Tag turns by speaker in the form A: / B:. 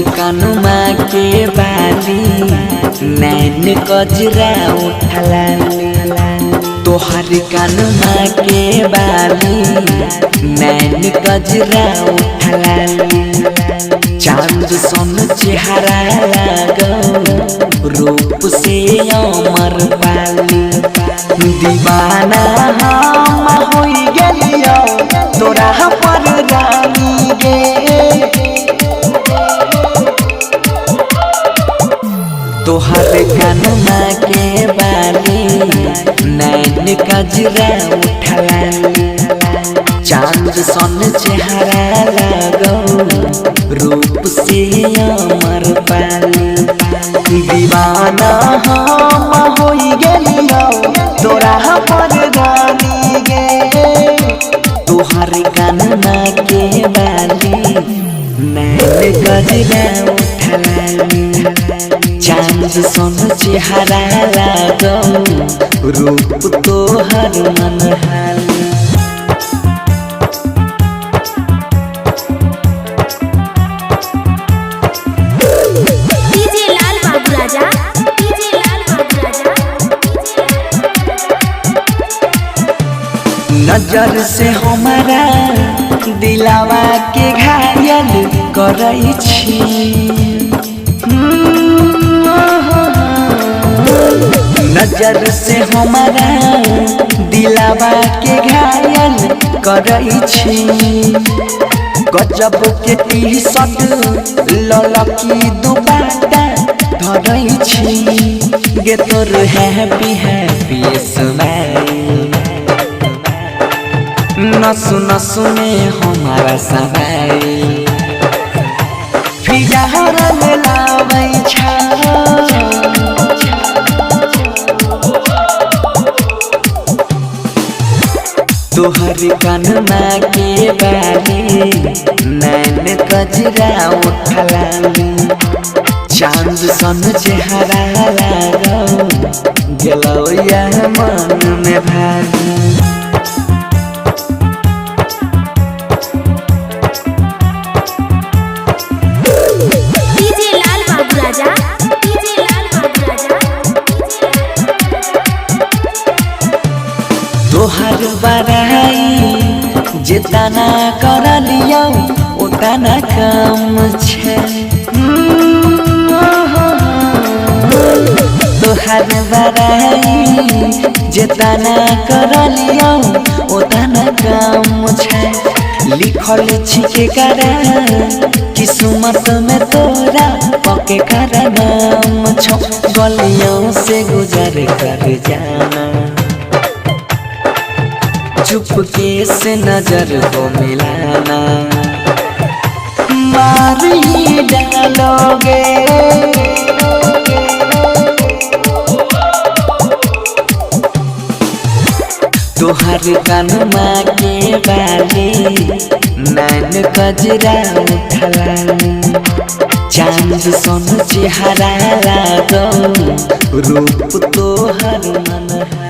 A: कानुमा के बाली नैन कजरा उठला तोहर कानुमा के बाली नैन कजरा उठला चांद सन चेहरा लागो रूप से अमर पाली दीवाना हम होई गेलियो तोरा पर रानी गे तोहर कानुमा के बाली नैन कजरा उठला चांद सन चेहरा लागो रूप से अमर पाली दीवाना हम होई गेलियो तोरा पर रानी गे तोहर कानुमा के बाली नैन कजरा उठला चांद सन चेहरा लागो रूप तोहर मनहाली नजर से हमारा दिलावा के घायल करई छी नजर से हमारा दिलावा के घायल करई छी गजब के टी शर्ट ललकी दुपट्टा धरई छी गे तोर हैप्पी हैप्पी स्माइल नसु नसु में हमारा सवाई फिगर में लावै छा तोहर कानुमा के बाली नैन कजरा उठला चांद सन चेहरा लागो गेलो या मन में भागी तोहर बड़ाई जितना कर लियो उतना कम छे तोहर बड़ाई जितना कर लियो उतना कम छे लिखल छिके करा किस्मत में तोरा पके कर नाम छो गलियों से गुजर कर जाना चुपके से नजर को मिलाना मार ही डालोगे तोहर कानुमा के बाली नैन कजरा उठला चांद सन चेहरा लागो रूप तोहर मनहाली।